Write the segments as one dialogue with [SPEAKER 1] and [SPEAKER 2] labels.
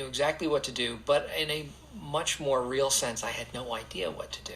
[SPEAKER 1] exactly what to do, but in a much more real sense, I had no idea what to do.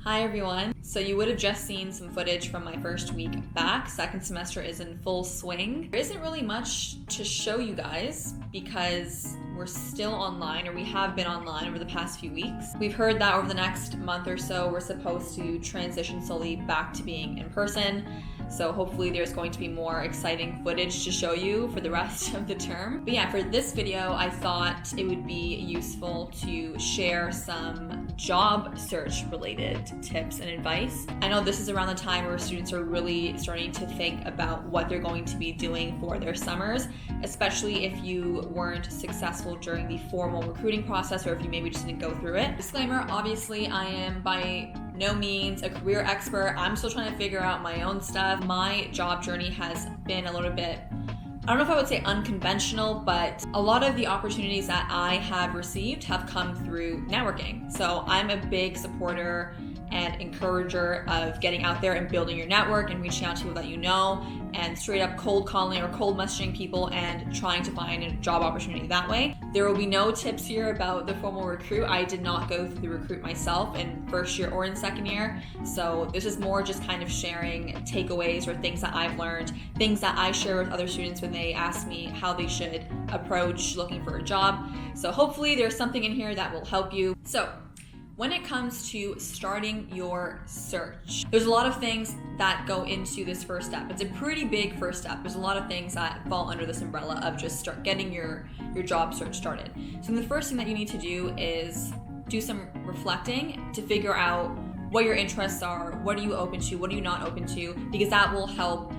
[SPEAKER 2] Hi everyone. So you would have just seen some footage from my first week back. Second semester is in full swing. There isn't really much to show you guys because we're still online, or we have been online over the past few weeks. We've heard that over the next month or so, we're supposed to transition slowly back to being in person. So hopefully there's going to be more exciting footage to show you for the rest of the term. But yeah, for this video, I thought it would be useful to share some job search related tips and advice. I know this is around the time where students are really starting to think about what they're going to be doing for their summers, especially if you weren't successful during the formal recruiting process, or if you maybe just didn't go through it. Disclaimer, obviously I am by no means a career expert. I'm still trying to figure out my own stuff. My job journey has been a little bit, I don't know if I would say unconventional, but a lot of the opportunities that I have received have come through networking. So I'm a big supporter and encourager of getting out there and building your network and reaching out to people that you know, and straight up cold calling or cold messaging people and trying to find a job opportunity that way. There will be no tips here about the formal recruit. I did not go through the recruit myself in first year or in second year. So this is more just kind of sharing takeaways or things that I've learned, things that I share with other students when they ask me how they should approach looking for a job. So hopefully there's something in here that will help you. So when it comes to starting your search, there's a lot of things that go into this first step. It's a pretty big first step. There's a lot of things that fall under this umbrella of just start getting your job search started. So the first thing that you need to do is do some reflecting to figure out what your interests are, what are you open to, what are you not open to, because that will help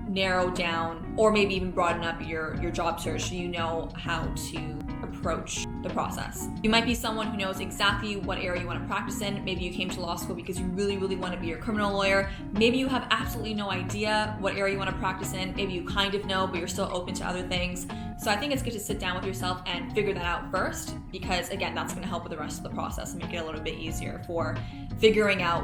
[SPEAKER 2] narrow down or maybe even broaden up your job search so you know how to approach the process. You might be someone who knows exactly what area you want to practice in. Maybe you came to law school because you really, really want to be a criminal lawyer. Maybe you have absolutely no idea what area you want to practice in. Maybe you kind of know, but you're still open to other things. So I think it's good to sit down with yourself and figure that out first, because again, that's going to help with the rest of the process and make it a little bit easier for figuring out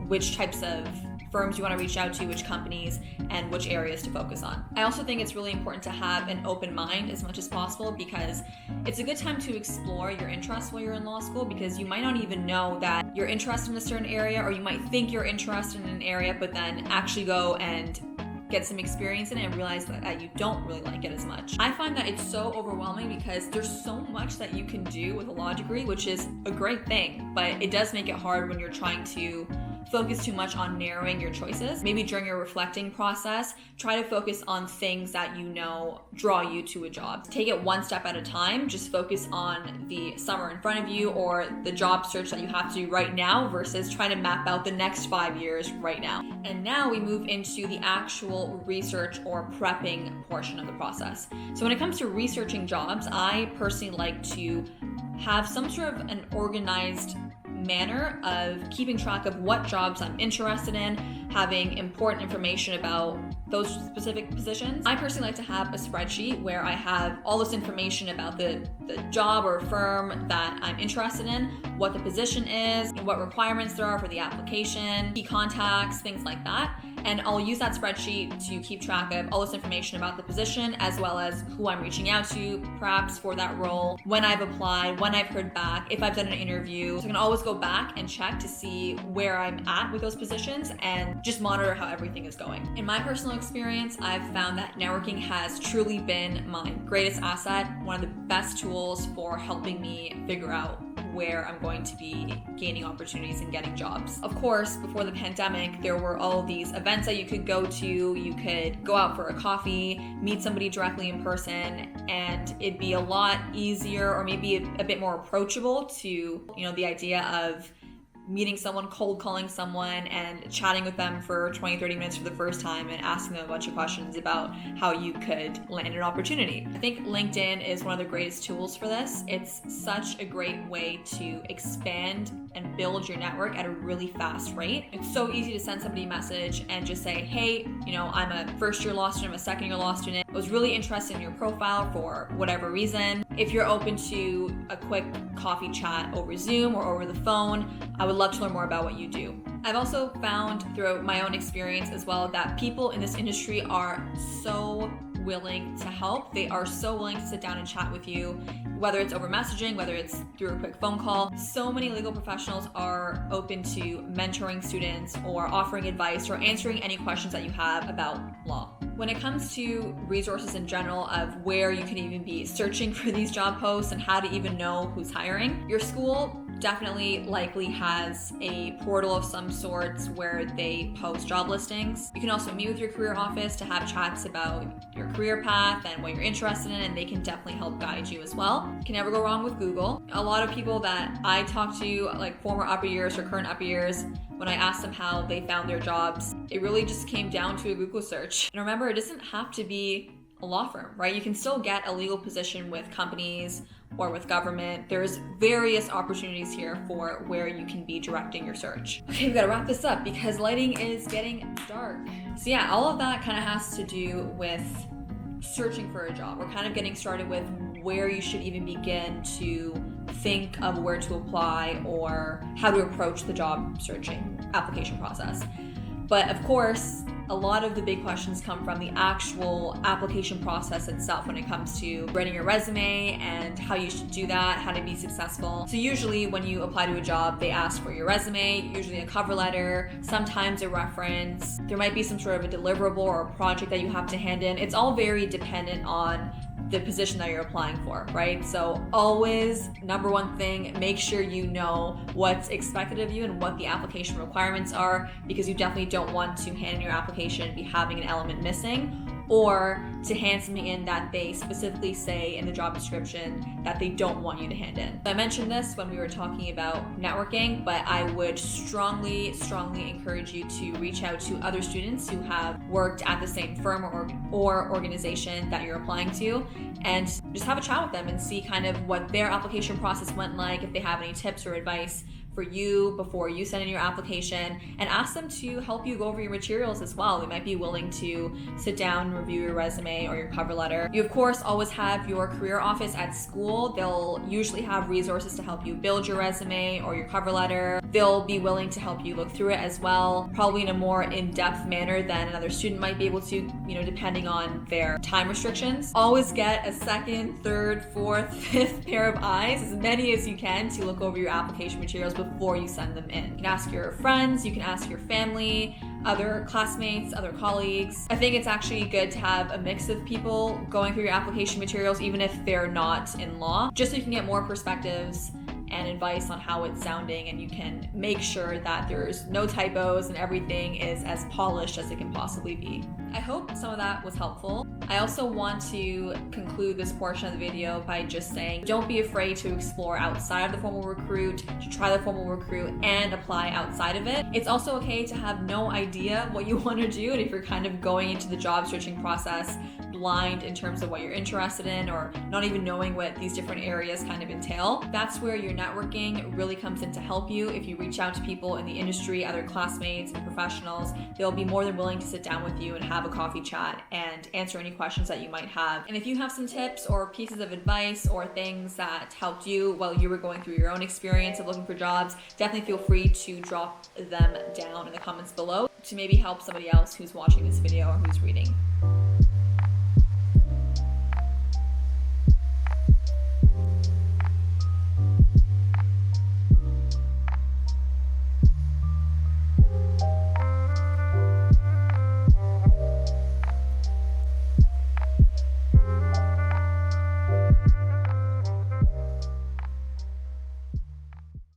[SPEAKER 2] which types of firms you want to reach out to, which companies, and which areas to focus on. I also think it's really important to have an open mind as much as possible, because it's a good time to explore your interests while you're in law school, because you might not even know that you're interested in a certain area, or you might think you're interested in an area, but then actually go and get some experience in it and realize that you don't really like it as much. I find that it's so overwhelming because there's so much that you can do with a law degree, which is a great thing, but it does make it hard when you're trying to focus too much on narrowing your choices. Maybe during your reflecting process, try to focus on things that you know draw you to a job. Take it one step at a time. Just focus on the summer in front of you or the job search that you have to do right now versus trying to map out the next 5 years right now. And now we move into the actual research or prepping portion of the process. So when it comes to researching jobs, I personally like to have some sort of an organized manner of keeping track of what jobs I'm interested in, having important information about those specific positions. I personally like to have a spreadsheet where I have all this information about the job or firm that I'm interested in, what the position is, what requirements there are for the application, key contacts, things like that. And I'll use that spreadsheet to keep track of all this information about the position, as well as who I'm reaching out to, perhaps for that role, when I've applied, when I've heard back, if I've done an interview. So I can always go back and check to see where I'm at with those positions and just monitor how everything is going. In my personal experience, I've found that networking has truly been my greatest asset, one of the best tools for helping me figure out where I'm going to be gaining opportunities and getting jobs. Of course, before the pandemic, there were all these events that you could go to. You could go out for a coffee, meet somebody directly in person, and it'd be a lot easier, or maybe a bit more approachable to, the idea of meeting someone, cold calling someone, and chatting with them for 20-30 minutes for the first time and asking them a bunch of questions about how you could land an opportunity. I think LinkedIn is one of the greatest tools for this. It's such a great way to expand and build your network at a really fast rate. It's so easy to send somebody a message and just say, hey, I'm a first-year law student, I'm a second-year law student. I was really interested in your profile for whatever reason. If you're open to a quick coffee chat over Zoom or over the phone, I would love to learn more about what you do. I've also found throughout my own experience as well that people in this industry are so willing to help. They are so willing to sit down and chat with you, whether it's over messaging, whether it's through a quick phone call. So many legal professionals are open to mentoring students or offering advice or answering any questions that you have about law. When it comes to resources in general of where you can even be searching for these job posts and how to even know who's hiring, your school definitely likely has a portal of some sorts where they post job listings. You can also meet with your career office to have chats about your career path and what you're interested in, and they can definitely help guide you as well. You can never go wrong with Google. A lot of people that I talk to, like former upper years or current upper years, when I asked them how they found their jobs, it really just came down to a Google search. And remember, it doesn't have to be a law firm, right? You can still get a legal position with companies or with government. There's various opportunities here for where you can be directing your search. Okay, we gotta wrap this up because lighting is getting dark. So yeah, all of that kind of has to do with searching for a job. We're kind of getting started with where you should even begin to think of where to apply or how to approach the job searching application process. But of course, a lot of the big questions come from the actual application process itself when it comes to writing your resume and how you should do that, how to be successful. So usually when you apply to a job, they ask for your resume, usually a cover letter, sometimes a reference. There might be some sort of a deliverable or a project that you have to hand in. It's all very dependent on the position that you're applying for, right? So always, number one thing, make sure you know what's expected of you and what the application requirements are, because you definitely don't want to hand in your application and be having an element missing, or to hand something in that they specifically say in the job description that they don't want you to hand in. I mentioned this when we were talking about networking, but I would strongly encourage you to reach out to other students who have worked at the same firm or organization that you're applying to, and just have a chat with them and see kind of what their application process went like, if they have any tips or advice for you before you send in your application, and ask them to help you go over your materials as well. They might be willing to sit down and review your resume or your cover letter. You of course always have your career office at school. They'll usually have resources to help you build your resume or your cover letter. They'll be willing to help you look through it as well, probably in a more in-depth manner than another student might be able to, depending on their time restrictions. Always get a second, third, fourth, fifth pair of eyes, as many as you can, to look over your application materials before you send them in. You can ask your friends, you can ask your family, other classmates, other colleagues. I think it's actually good to have a mix of people going through your application materials, even if they're not in law, just so you can get more perspectives and advice on how it's sounding, and you can make sure that there's no typos and everything is as polished as it can possibly be. I hope some of that was helpful. I also want to conclude this portion of the video by just saying, don't be afraid to explore outside of the formal recruit, to try the formal recruit and apply outside of it. It's also okay to have no idea what you want to do, and if you're kind of going into the job searching process blind in terms of what you're interested in, or not even knowing what these different areas kind of entail, that's where your networking really comes in to help you. If you reach out to people in the industry, other classmates and professionals, they'll be more than willing to sit down with you and have a coffee chat and answer any questions that you might have. And if you have some tips or pieces of advice or things that helped you while you were going through your own experience of looking for jobs, definitely feel free to drop them down in the comments below to maybe help somebody else who's watching this video or who's reading.